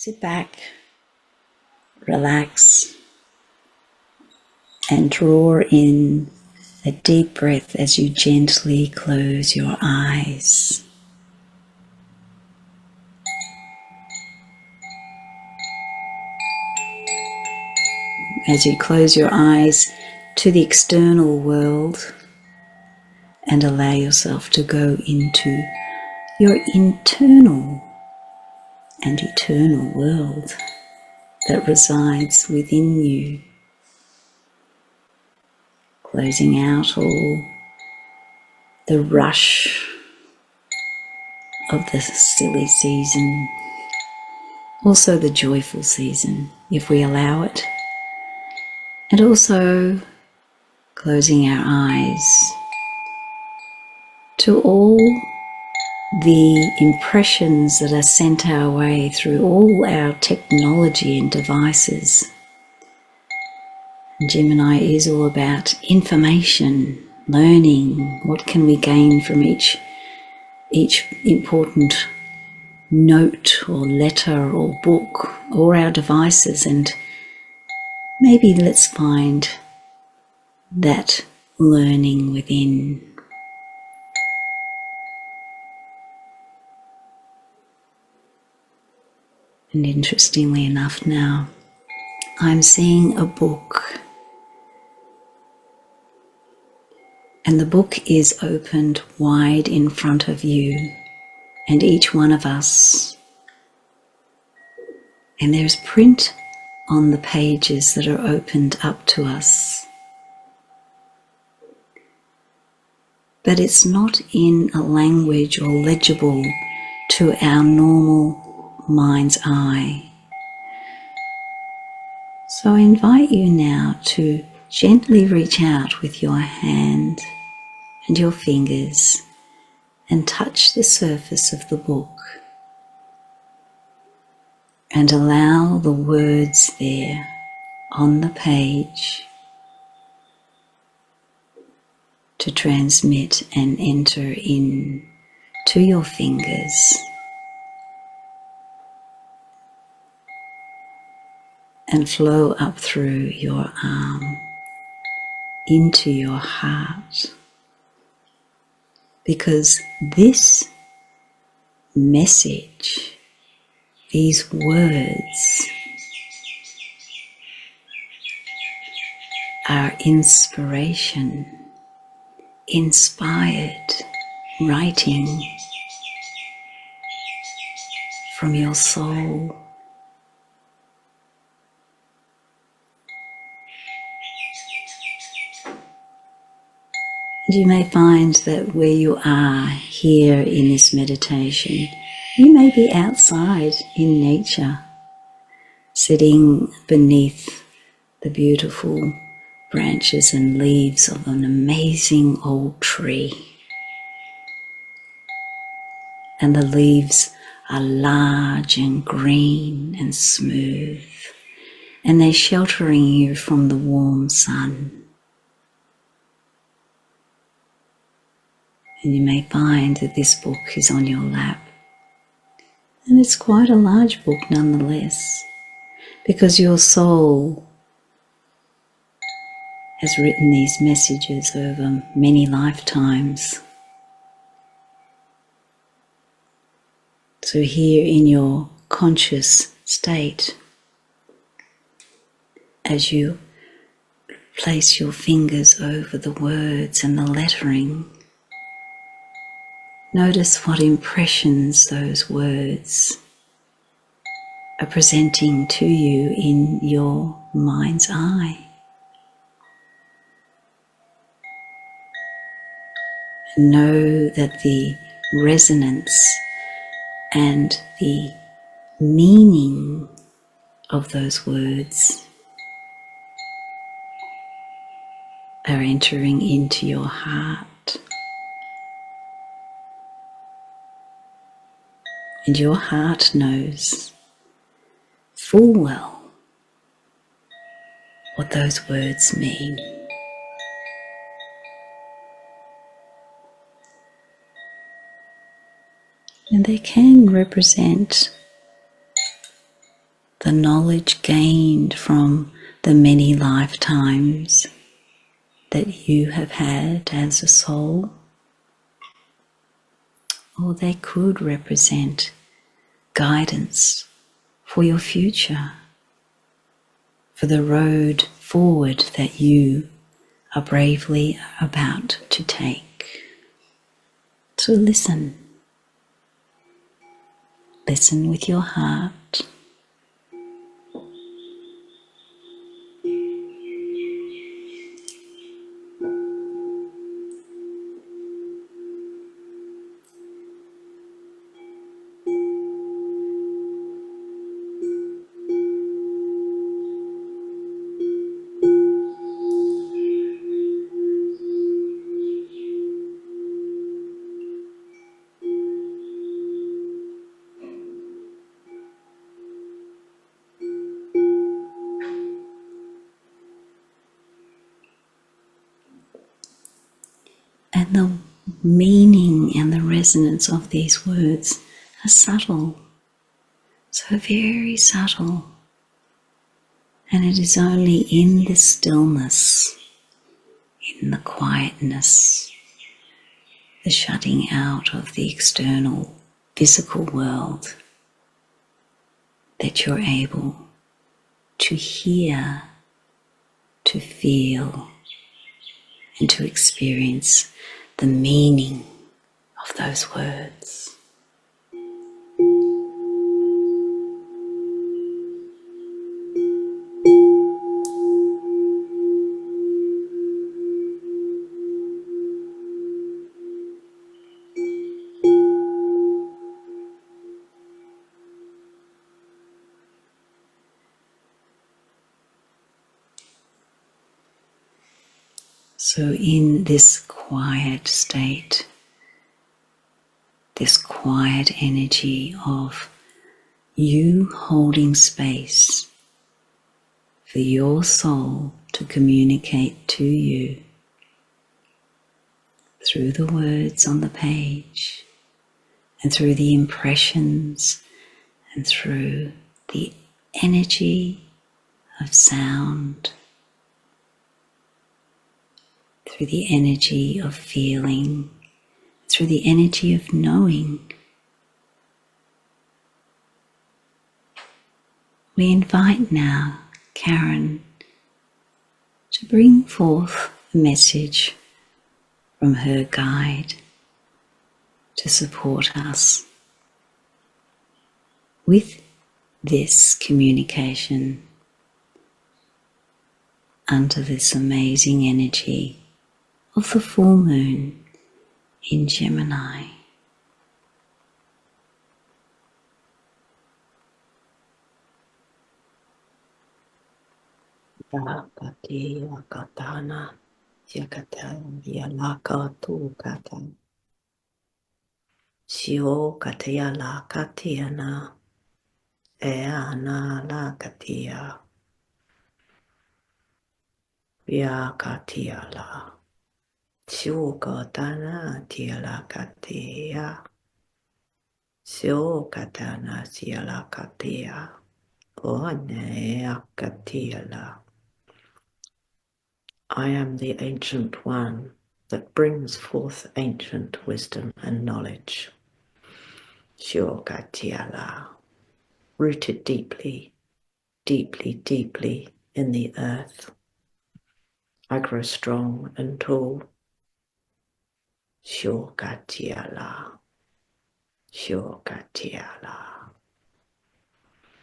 Sit back, relax, and draw in a deep breath as you gently close your eyes. As you close your eyes to the external world and allow yourself to go into your internal and eternal world that resides within you, closing out all the rush of the silly season, also the joyful season, if we allow it, and also closing our eyes to all the impressions that are sent our way through all our technology and devices. Gemini is all about information, learning. What can we gain from each important note or letter or book or our devices? And maybe let's find that learning within. And interestingly enough now, I'm seeing a book. And the book is opened wide in front of you and each one of us. And there's print on the pages that are opened up to us. But it's not in a language or legible to our normal mind's eye. So I invite you now to gently reach out with your hand and your fingers and touch the surface of the book and allow the words there on the page to transmit and enter in to your fingers and flow up through your arm into your heart, because this message, these words, are inspiration, inspired writing from your soul. You may find that where you are here in this meditation, you may be outside in nature, sitting beneath the beautiful branches and leaves of an amazing old tree. And the leaves are large and green and smooth, and they're sheltering you from the warm sun. And you may find that this book is on your lap. And it's quite a large book nonetheless, because your soul has written these messages over many lifetimes. So here in your conscious state, as you place your fingers over the words and the lettering, notice what impressions those words are presenting to you in your mind's eye. And know that the resonance and the meaning of those words are entering into your heart. And your heart knows full well what those words mean. And they can represent the knowledge gained from the many lifetimes that you have had as a soul, or they could represent guidance for your future, for the road forward that you are bravely about to take. So listen. Listen with your heart. And the meaning and the resonance of these words are subtle, so very subtle. And it is only in the stillness, in the quietness, the shutting out of the external physical world, that you're able to hear, to feel, and to experience the meaning of those words. So in this quiet state, this quiet energy of you holding space for your soul to communicate to you through the words on the page and through the impressions and through the energy of sound, through the energy of feeling, through the energy of knowing. We invite now Karen to bring forth a message from her guide to support us with this communication under this amazing energy of the full moon in Gemini. Yakati yakatana yakata yalaka tu kata shio kataya la katiana eana la katia yakatia la shio katana tia la katia shio katana tia la katia one yakatia la. I am the ancient one that brings forth ancient wisdom and knowledge. Shogatiala, rooted deeply, deeply, deeply in the earth. I grow strong and tall. Shogatiala, Shogatiala.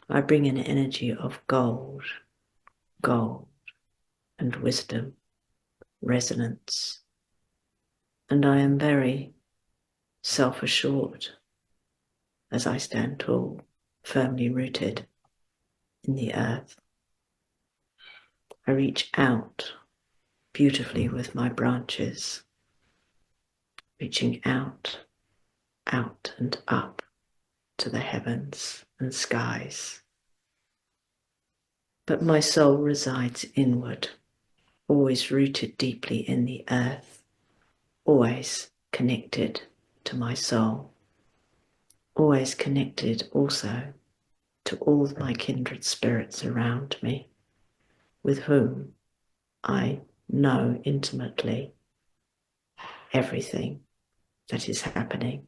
I bring an energy of gold, gold, and wisdom, resonance, and I am very self-assured as I stand tall, firmly rooted in the earth. I reach out beautifully with my branches, reaching out, out and up to the heavens and skies. But my soul resides inward, always rooted deeply in the earth, always connected to my soul, always connected also to all my kindred spirits around me, with whom I know intimately everything that is happening,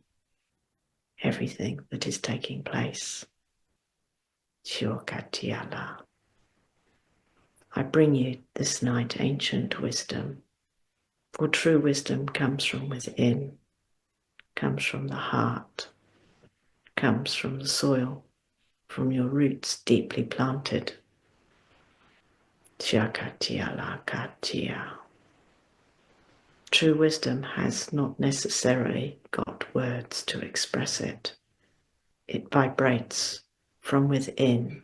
everything that is taking place. Shiokatiala. I bring you this night ancient wisdom, for true wisdom comes from within, comes from the heart, comes from the soil, from your roots deeply planted. Shiokatiala katia. True wisdom has not necessarily got words to express it. It vibrates from within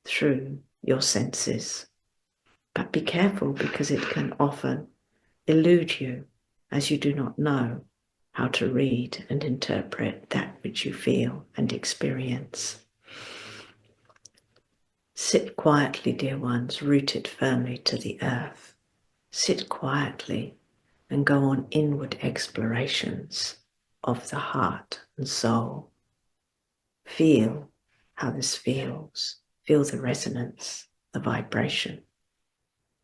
through your senses. But be careful, because it can often elude you as you do not know how to read and interpret that which you feel and experience. Sit quietly, dear ones, rooted firmly to the earth. Sit quietly and go on inward explorations of the heart and soul. Feel how this feels. Feel the resonance, the vibration.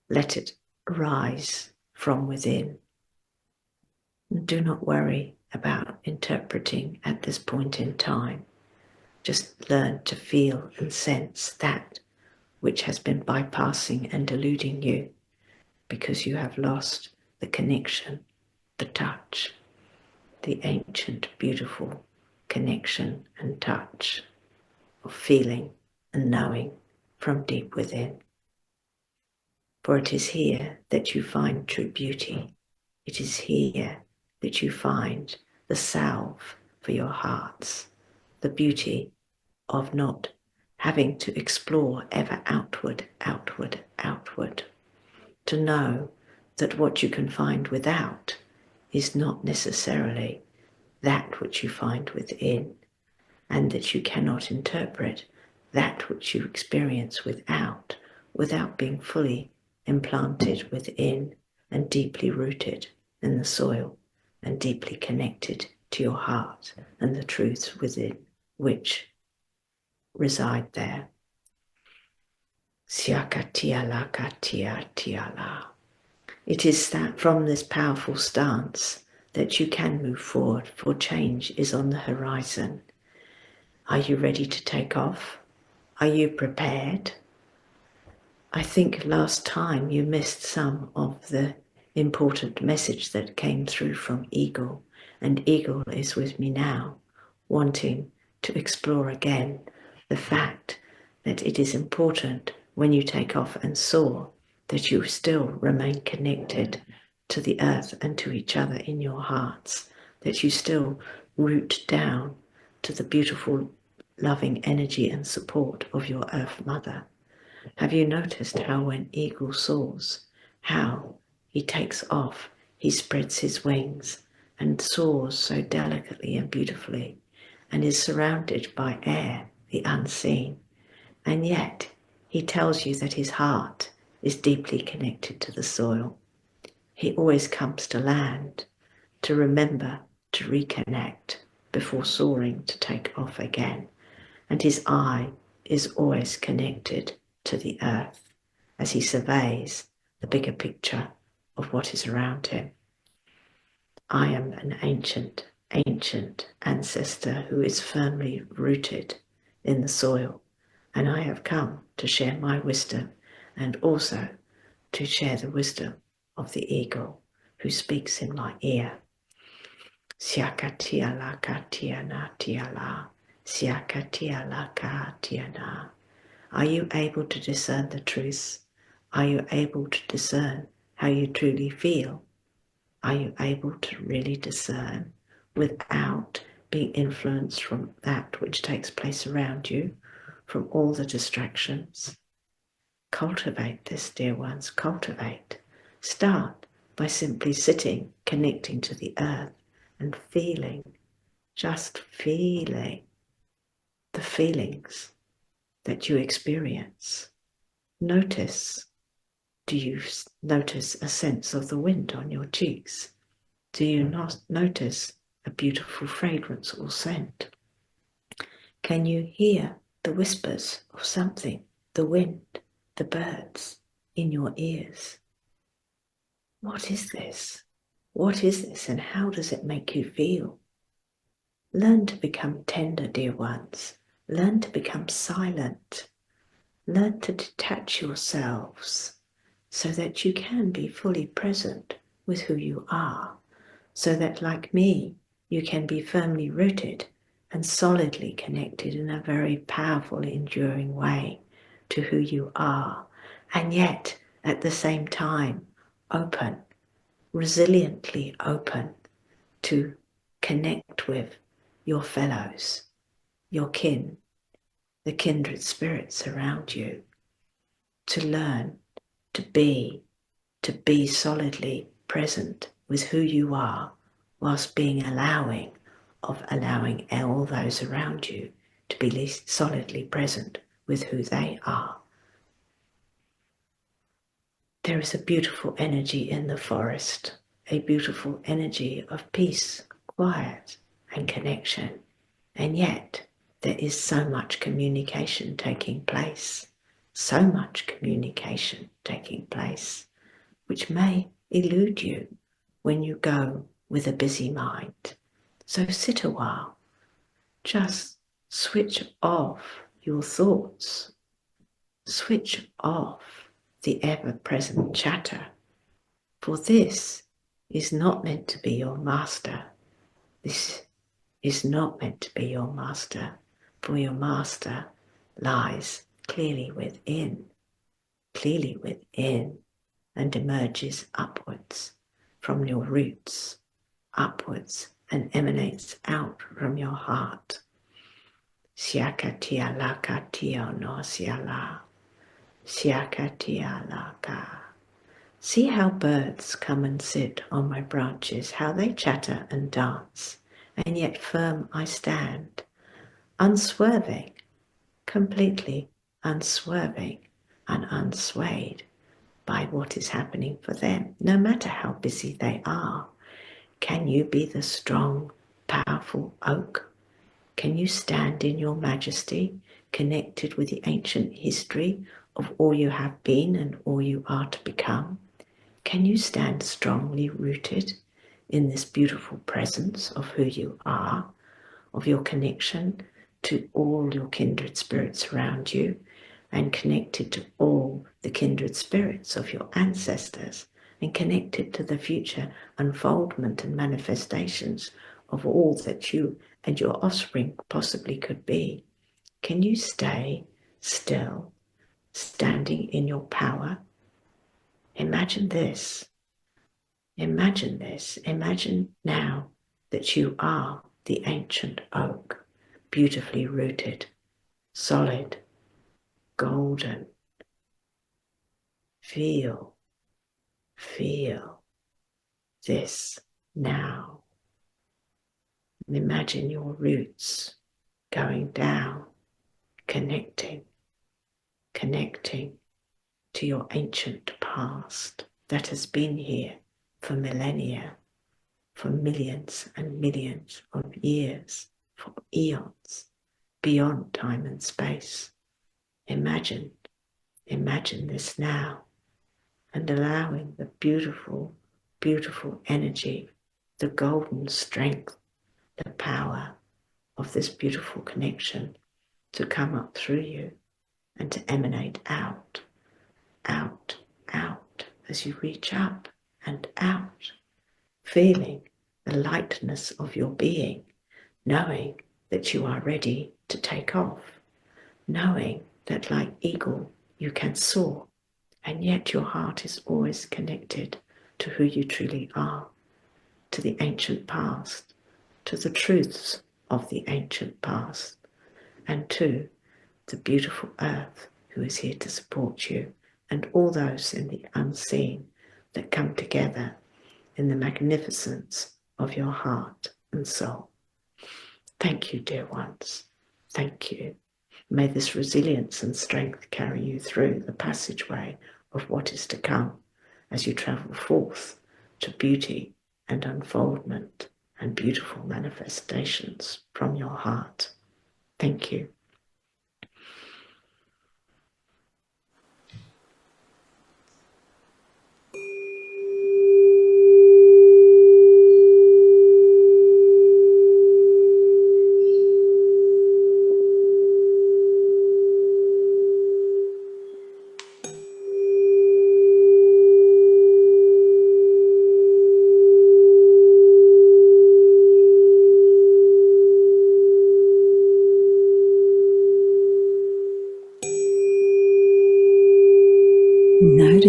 Let it rise from within. And do not worry about interpreting at this point in time. Just learn to feel and sense that which has been bypassing and eluding you because you have lost the connection, the touch, the ancient, beautiful connection and touch of feeling and knowing from deep within. For it is here that you find true beauty. It is here that you find the salve for your hearts, the beauty of not having to explore ever outward, outward, outward, to know that what you can find without is not necessarily that which you find within, and that you cannot interpret that which you experience without being fully implanted within and deeply rooted in the soil and deeply connected to your heart and the truths within which reside there. Siakatiala katia tiala. It is that from this powerful stance that you can move forward, for change is on the horizon. Are you ready to take off? Are you prepared? I think last time you missed some of the important message that came through from Eagle, and Eagle is with me now, wanting to explore again the fact that it is important when you take off and soar that you still remain connected to the earth and to each other in your hearts, that you still root down to the beautiful, loving energy and support of your Earth Mother. Have you noticed how when eagle soars, how he takes off, he spreads his wings and soars so delicately and beautifully, and is surrounded by air, the unseen, and yet he tells you that his heart is deeply connected to the soil. He always comes to land, to remember, to reconnect before soaring to take off again, and his eye is always connected to the earth as he surveys the bigger picture of what is around him. I am an ancient, ancient ancestor who is firmly rooted in the soil, and I have come to share my wisdom and also to share the wisdom of the eagle who speaks in my ear. Siakatiala katiana tiala, siakatiala katiana. Are you able to discern the truth? Are you able to discern how you truly feel? Are you able to really discern without being influenced from that which takes place around you, from all the distractions? Cultivate this, dear ones, cultivate. Start by simply sitting, connecting to the earth and feeling, just feeling the feelings that you experience. Notice. Do you notice a sense of the wind on your cheeks? Do you not notice a beautiful fragrance or scent? Can you hear the whispers of something, the wind, the birds in your ears. What is this? What is this, and how does it make you feel? Learn to become tender, dear ones. Learn to become silent. Learn to detach yourselves so that you can be fully present with who you are, so that, like me, you can be firmly rooted and solidly connected in a very powerful, enduring way to who you are, and yet at the same time open, resiliently open to connect with your fellows, your kin, the kindred spirits around you, to learn to be solidly present with who you are, whilst being allowing all those around you to be solidly present with who they are. There is a beautiful energy in the forest, a beautiful energy of peace, quiet, and connection. And yet, there is so much communication taking place, so much communication taking place, which may elude you when you go with a busy mind. So sit a while, just switch off your thoughts, switch off the ever-present chatter, for this is not meant to be your master. This is not meant to be your master, for your master lies clearly within, and emerges upwards from your roots, upwards, and emanates out from your heart. Siakatia lakatia no siala, siakatia laka. See how birds come and sit on my branches, how they chatter and dance, and yet firm I stand, unswerving, completely unswerving and unswayed by what is happening for them, no matter how busy they are. Can you be the strong, powerful oak? Can you stand in your majesty, connected with the ancient history of all you have been and all you are to become? Can you stand strongly rooted in this beautiful presence of who you are, of your connection to all your kindred spirits around you, and connected to all the kindred spirits of your ancestors, and connected to the future unfoldment and manifestations of all that you and your offspring possibly could be? Can you stay still, standing in your power? Imagine this. Imagine this. Imagine now that you are the ancient oak, beautifully rooted, solid, golden. Feel this now. And imagine your roots going down, connecting to your ancient past that has been here for millennia, for millions and millions of years, for eons, beyond time and space. Imagine this now, and allowing the beautiful, beautiful energy, the golden strength, the power of this beautiful connection to come up through you and to emanate out, out, out, as you reach up and out, feeling the lightness of your being, knowing that you are ready to take off, knowing that like eagle you can soar, and yet your heart is always connected to who you truly are, to the ancient past, to the truths of the ancient past, and to the beautiful earth who is here to support you, and all those in the unseen that come together in the magnificence of your heart and soul. Thank you, dear ones. Thank you. May this resilience and strength carry you through the passageway of what is to come as you travel forth to beauty and unfoldment and beautiful manifestations from your heart. Thank you.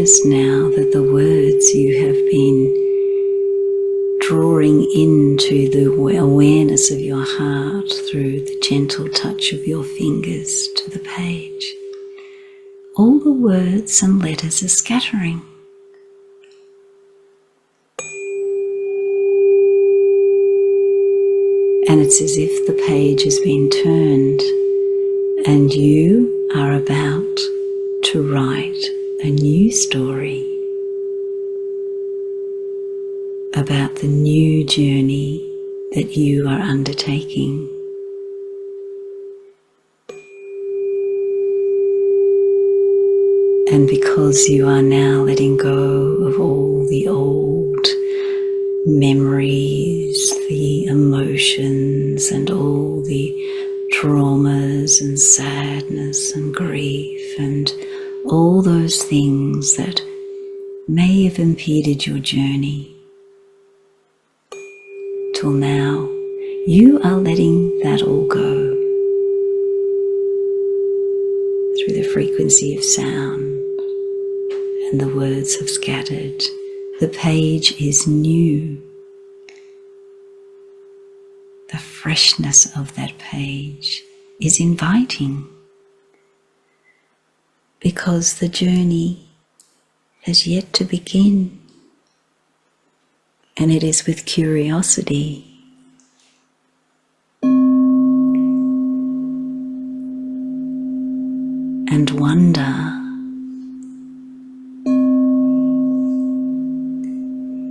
notice now that the words you have been drawing into the awareness of your heart through the gentle touch of your fingers to the page, all the words and letters are scattering. And it's as if the page has been turned and you are about to write a new story about the new journey that you are undertaking. And because you are now letting go of all the old memories, the emotions, and all the traumas and sadness and grief and all those things that may have impeded your journey, till now, you are letting that all go through the frequency of sound, and the words have scattered. The page is new. The freshness of that page is inviting, because the journey has yet to begin, and it is with curiosity and wonder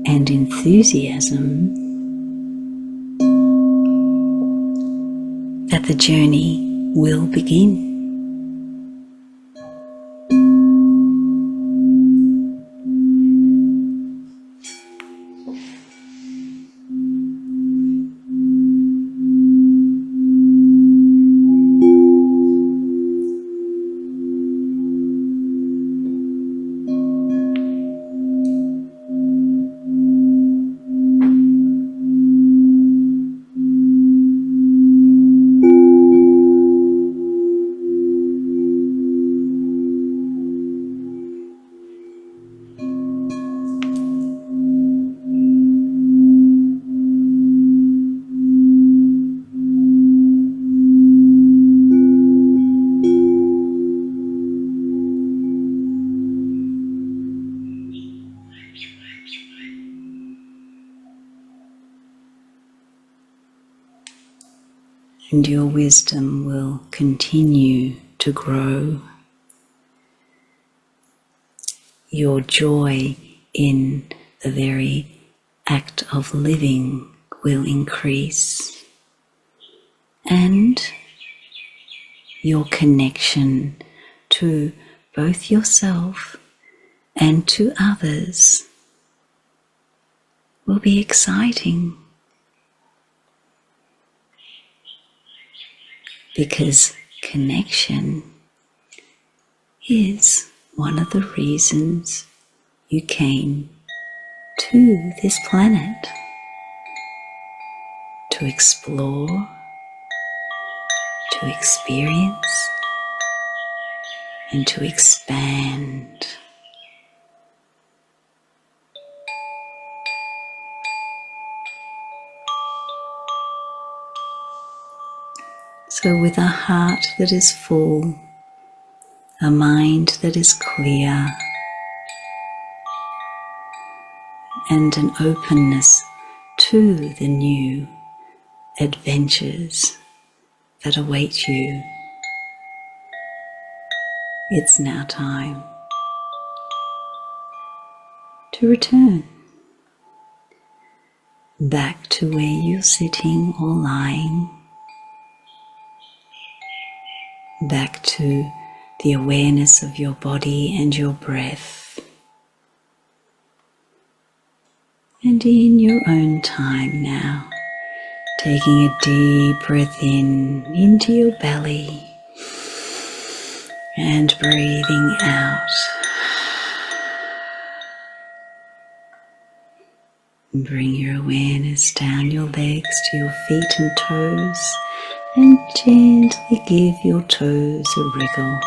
and enthusiasm that the journey will begin. And your wisdom will continue to grow. Your joy in the very act of living will increase. And your connection to both yourself and to others will be exciting. Because connection is one of the reasons you came to this planet, to explore, to experience, and to expand. So with a heart that is full, a mind that is clear, and an openness to the new adventures that await you, it's now time to return back to where you're sitting or lying, back to the awareness of your body and your breath. And in your own time now, taking a deep breath in into your belly and breathing out. And bring your awareness down your legs to your feet and toes, and gently give your toes a wriggle.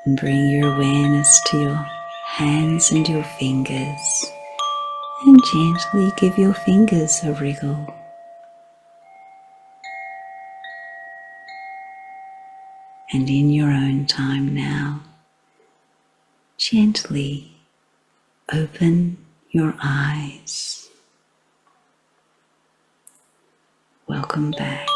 And bring your awareness to your hands and your fingers, and gently give your fingers a wriggle. And in your own time now, gently open your eyes. Welcome back.